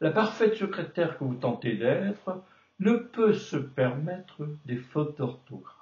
La parfaite secrétaire que vous tentez d'être ne peut se permettre des fautes d'orthographe.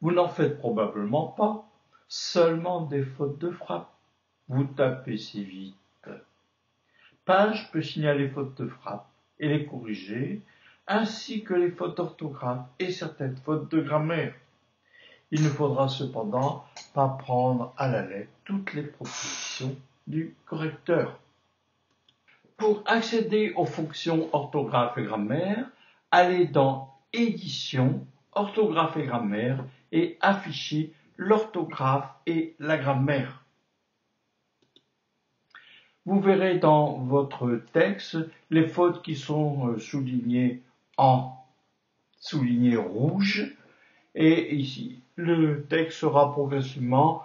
Vous n'en faites probablement pas, seulement des fautes de frappe. Vous tapez si vite. Page peut signaler les fautes de frappe et les corriger, ainsi que les fautes d'orthographe et certaines fautes de grammaire. Il ne faudra cependant pas prendre à la lettre toutes les propositions du correcteur. Pour accéder aux fonctions orthographe et grammaire, allez dans Édition, orthographe et grammaire et affichez l'orthographe et la grammaire. Vous verrez dans votre texte les fautes qui sont soulignées en souligné rouge, et ici le texte sera progressivement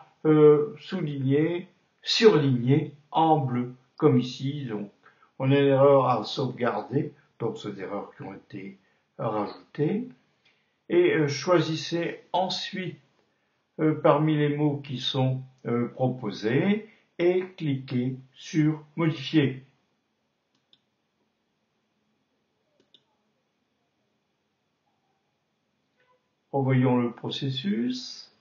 souligné, surligné en bleu, comme ici. Donc on a une erreur à sauvegarder, donc c'est des erreurs qui ont été rajoutées, et choisissez ensuite parmi les mots qui sont proposés et cliquez sur modifier. Revoyons le processus.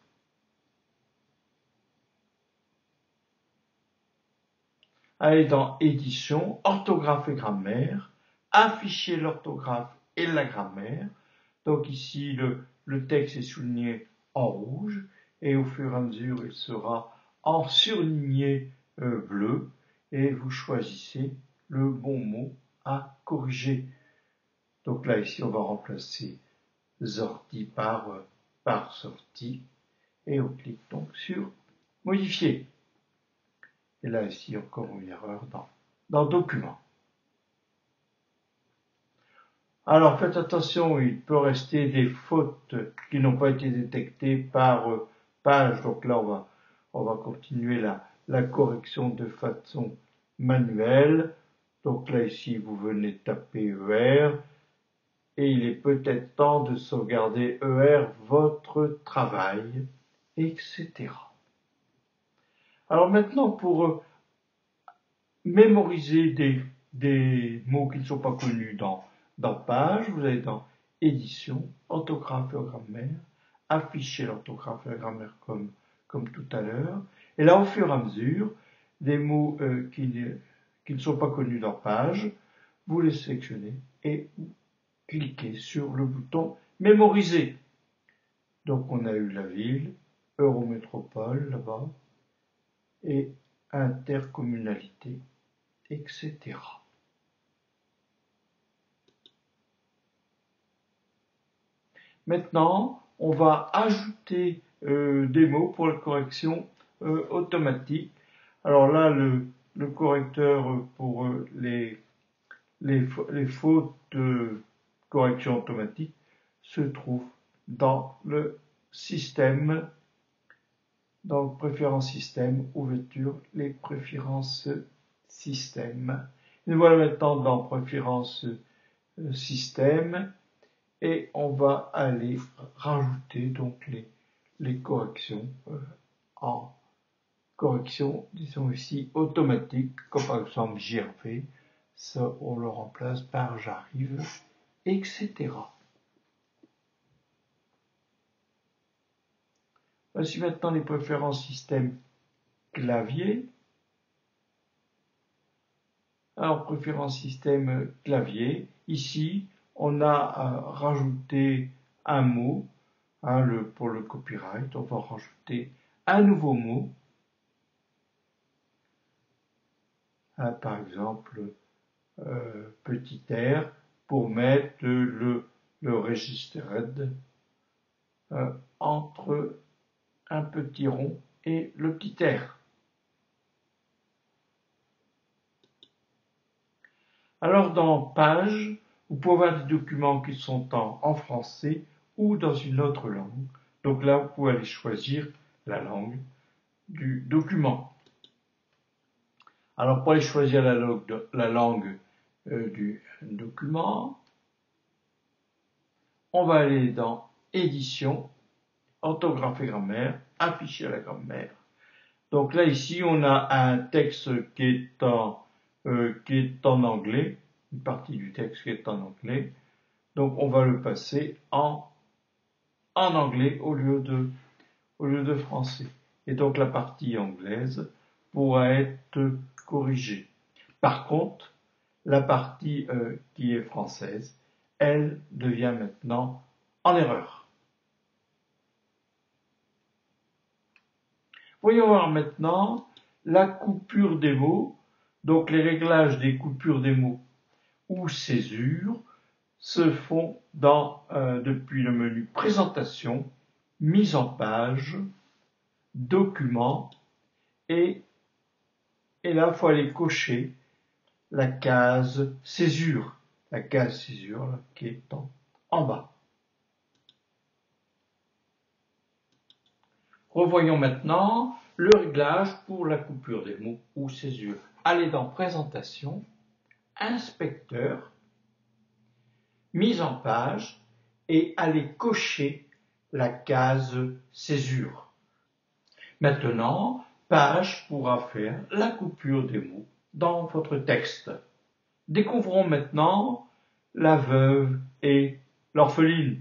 Allez dans Édition, orthographe et grammaire, affichez l'orthographe et la grammaire. Donc ici, le texte est souligné en rouge et au fur et à mesure, il sera en surligné bleu et vous choisissez le bon mot à corriger. Donc là, ici, on va remplacer sortie par sortie et on clique donc sur modifier. Et là, ici, encore une erreur dans document. Alors, faites attention, il peut rester des fautes qui n'ont pas été détectées par page. Donc là, on va continuer la correction de façon manuelle. Donc là, ici, vous venez taper ER. Et il est peut-être temps de sauvegarder ER votre travail, etc. Alors maintenant, pour mémoriser des mots qui ne sont pas connus dans page, vous allez dans Édition, orthographe et grammaire, afficher l'orthographe et la grammaire comme tout à l'heure. Et là, au fur et à mesure, des mots qui ne sont pas connus dans page, vous les sélectionnez et cliquez sur le bouton mémoriser. Donc on a eu la ville, Eurométropole là-bas, et intercommunalité, etc. Maintenant, on va ajouter des mots pour la correction automatique. Alors là, le correcteur pour les fautes de correction automatique se trouve dans le système, dans préférences système, ouverture, les préférences système. Nous voilà maintenant dans préférences système et on va aller rajouter donc les corrections en correction, disons ici, automatique, comme par exemple JRV, ça on le remplace par j'arrive, etc. Voici maintenant les préférences système clavier. Alors, préférences système clavier, ici, on a rajouté un mot pour le copyright. On va rajouter un nouveau mot. Par exemple, petit r pour mettre le registered entre un petit rond et le petit r. Alors dans page, vous pouvez avoir des documents qui sont en français ou dans une autre langue. Donc là, vous pouvez aller choisir la langue du document. Alors pour aller choisir la langue du document, on va aller dans Édition, orthographe et grammaire, afficher la grammaire. Donc là ici on a un texte qui est en anglais, une partie du texte qui est en anglais. Donc on va le passer en anglais au lieu de français. Et donc la partie anglaise pourra être corrigée. Par contre, la partie qui est française, elle devient maintenant en erreur. Voyons voir maintenant la coupure des mots. Donc les réglages des coupures des mots ou césures se font depuis le menu Présentation, Mise en page, Documents, et là il faut aller cocher la case césure, là, qui est en bas. Revoyons maintenant le réglage pour la coupure des mots ou césure. Allez dans Présentation, Inspecteur, Mise en page, et allez cocher la case césure. Maintenant, Page pourra faire la coupure des mots dans votre texte. Découvrons maintenant la veuve et l'orpheline.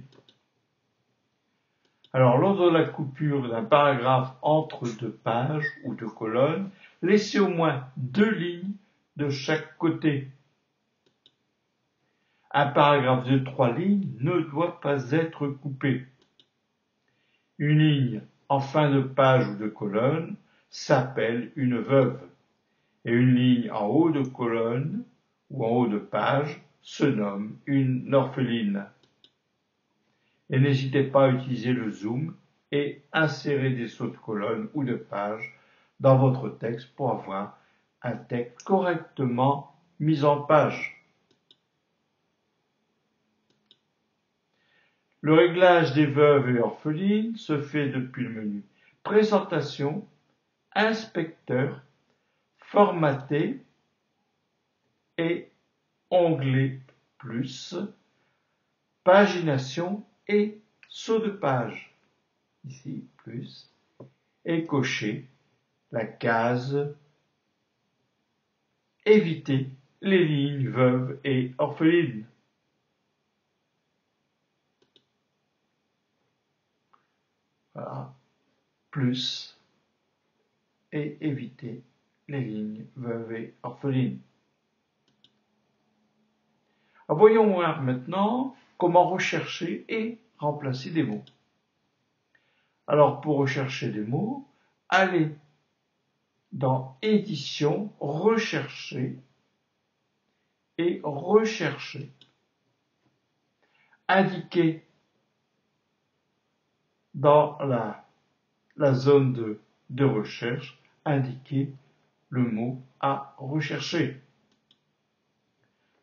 Alors, lors de la coupure d'un paragraphe entre deux pages ou deux colonnes, laissez au moins 2 lignes de chaque côté. Un paragraphe de 3 lignes ne doit pas être coupé. Une ligne en fin de page ou de colonne s'appelle une veuve, et une ligne en haut de colonne ou en haut de page se nomme une orpheline. Et n'hésitez pas à utiliser le zoom et insérer des sauts de colonne ou de page dans votre texte pour avoir un texte correctement mis en page. Le réglage des veuves et orphelines se fait depuis le menu Présentation, Inspecteur, Formater et Onglet plus, Pagination et saut de page, ici plus, et cocher la case Éviter les lignes veuves et orphelines. Voilà, plus, et éviter les lignes veuves et orphelines. Alors, voyons voir maintenant comment rechercher et remplacer des mots. Alors, pour rechercher des mots, allez dans Édition, Rechercher et Rechercher. Indiquez dans la zone de recherche, indiquez le mot à rechercher.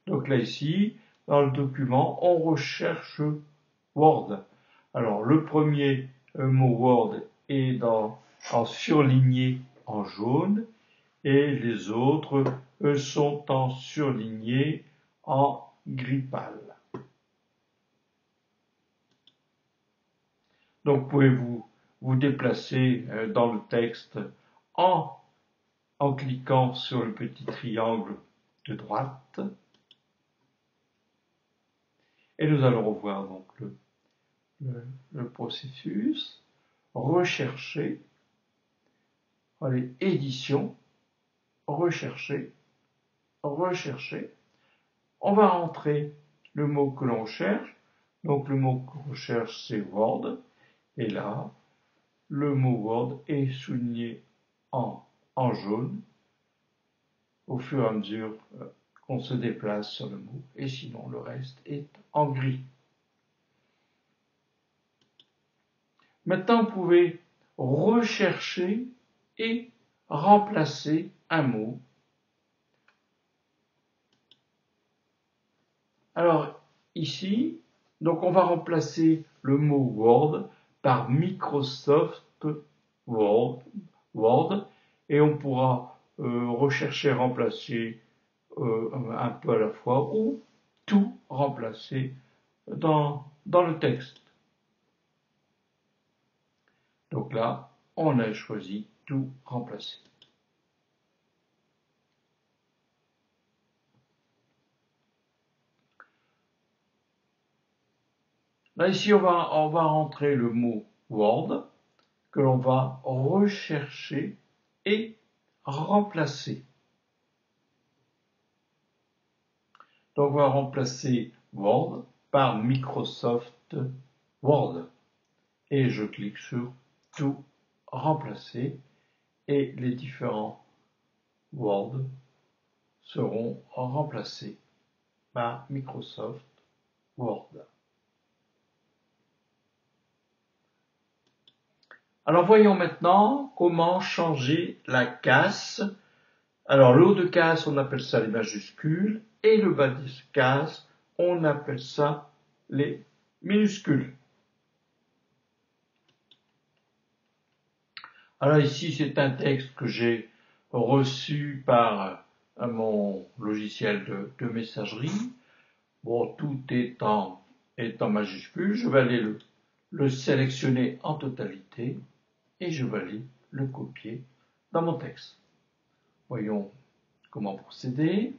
Donc là, ici, dans le document, on recherche Word. Alors, le premier mot Word est en surligné en jaune, et les autres sont en surligné en gris pâle. Donc, pouvez-vous vous déplacer dans le texte en cliquant sur le petit triangle de droite. Et nous allons revoir donc le processus. Rechercher, allez, Édition, Rechercher, Rechercher. On va rentrer le mot que l'on cherche. Donc le mot qu'on cherche, c'est Word. Et là, le mot Word est souligné en jaune au fur et à mesure qu'on se déplace sur le mot, et sinon le reste est en gris. Maintenant, vous pouvez rechercher et remplacer un mot. Alors ici, donc on va remplacer le mot Word par Microsoft Word, et on pourra rechercher, remplacer un peu à la fois, ou tout remplacer dans le texte. Donc là, on a choisi tout remplacer. Là, ici, on va rentrer le mot Word que l'on va rechercher et remplacer. Donc, on va remplacer Word par Microsoft Word. Et je clique sur Tout remplacer et les différents Word seront remplacés par Microsoft Word. Alors voyons maintenant comment changer la casse. Alors le haut de casse, on appelle ça les majuscules, et le bas de casse, on appelle ça les minuscules. Alors ici, c'est un texte que j'ai reçu par mon logiciel de messagerie. Bon, tout est en majuscule. Je vais aller le sélectionner en totalité et je vais aller le copier dans mon texte. Voyons comment procéder.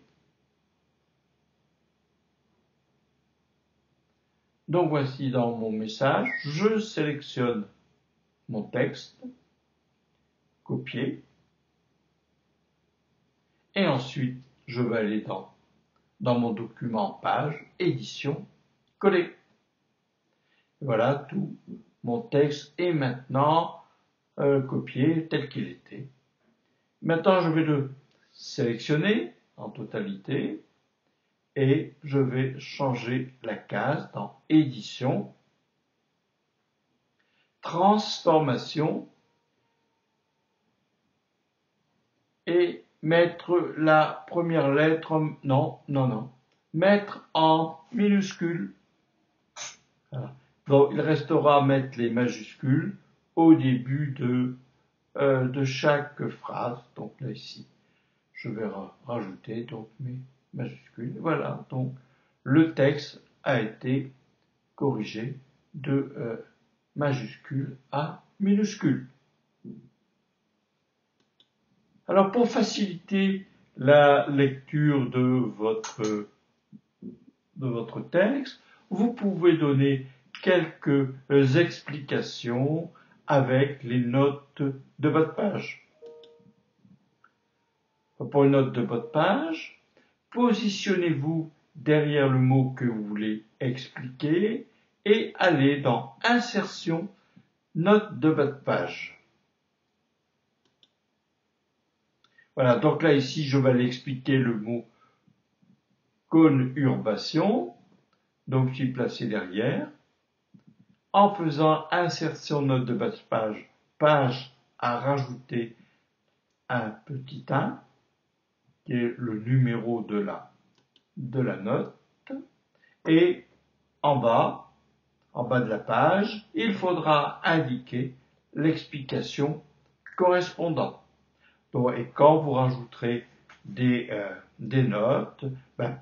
Donc voici dans mon message, je sélectionne mon texte, copier, et ensuite je vais aller dans mon document page, édition, coller. Voilà, tout mon texte est maintenant copié tel qu'il était. Maintenant, je vais le sélectionner en totalité et je vais changer la case dans Édition, Transformation et mettre la première lettre, mettre en minuscule. Voilà. Donc, il restera à mettre les majuscules au début de chaque phrase. Donc là, ici, je vais rajouter donc mes majuscules. Voilà, donc le texte a été corrigé de majuscule à minuscule. Alors, pour faciliter la lecture de votre texte, vous pouvez donner quelques explications avec les notes de votre page. Pour une note de votre page, positionnez-vous derrière le mot que vous voulez expliquer et allez dans Insertion, note de votre page. Voilà, donc là ici je vais aller expliquer le mot conurbation, donc je suis placé derrière. En faisant Insertion, note de bas de page, page à rajouter un petit 1, qui est le numéro de la note, et en bas de la page, il faudra indiquer l'explication correspondante. Donc, et quand vous rajouterez des notes,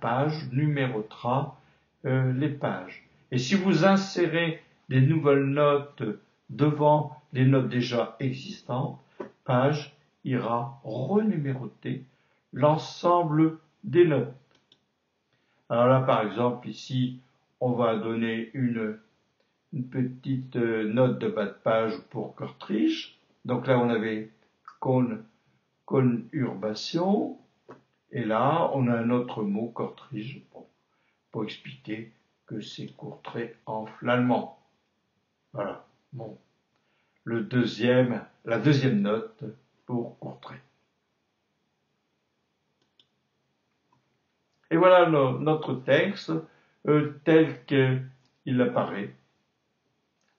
page numérotera les pages. Et si vous insérez des nouvelles notes devant les notes déjà existantes, page ira renuméroter l'ensemble des notes. Alors là, par exemple, ici, on va donner une petite note de bas de page pour Kortrijk. Donc là, on avait conurbation. Et là, on a un autre mot, Kortrijk, pour expliquer que c'est courtrait en flamand. Voilà. Bon. La deuxième note pour courtrait. Et voilà notre texte tel qu'il apparaît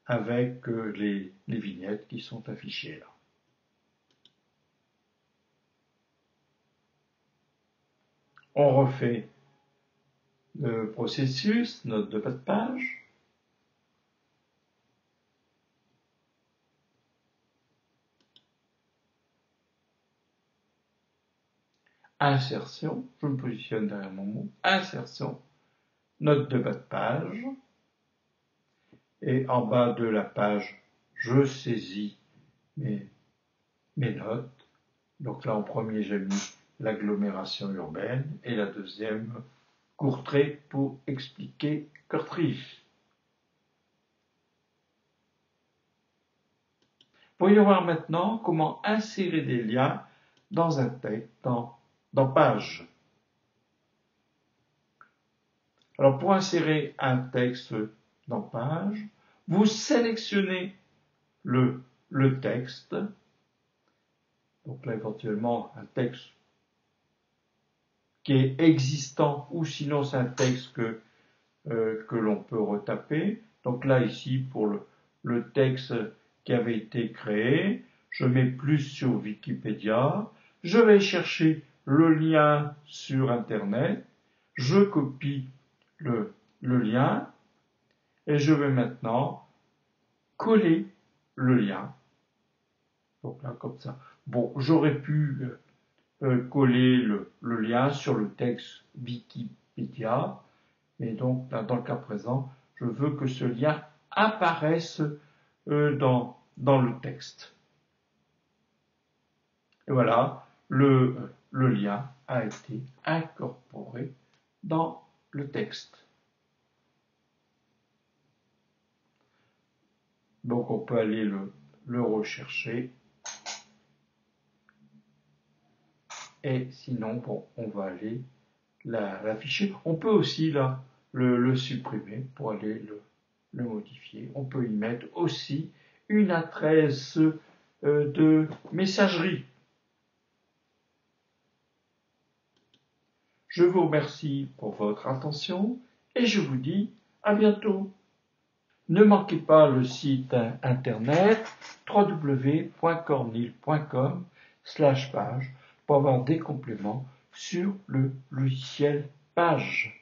avec les vignettes qui sont affichées là. On refait le processus, note de bas de page. Insertion, je me positionne derrière mon mot, insertion, note de bas de page, et en bas de la page, je saisis mes notes. Donc là, en premier, j'ai mis l'agglomération urbaine, et la deuxième, court trait pour expliquer Kortrijk. Voyons voir maintenant comment insérer des liens dans un texte, dans Page. Alors pour insérer un texte dans Page, vous sélectionnez le texte, donc là éventuellement un texte qui est existant ou sinon c'est un texte que l'on peut retaper. Donc là ici pour le texte qui avait été créé, je mets plus sur Wikipédia, je vais chercher le lien sur Internet, je copie le lien et je vais maintenant coller le lien. Donc là comme ça. Bon, j'aurais pu coller le lien sur le texte Wikipédia, mais donc là, dans le cas présent, je veux que ce lien apparaisse dans le texte. Et voilà, le lien a été incorporé dans le texte. Donc on peut aller le rechercher. Et sinon, bon, on va aller l'afficher. On peut aussi là le supprimer pour aller le modifier. On peut y mettre aussi une adresse de messagerie. Je vous remercie pour votre attention et je vous dis à bientôt. Ne manquez pas le site internet www.cornil.com/page pour avoir des compléments sur le logiciel Page.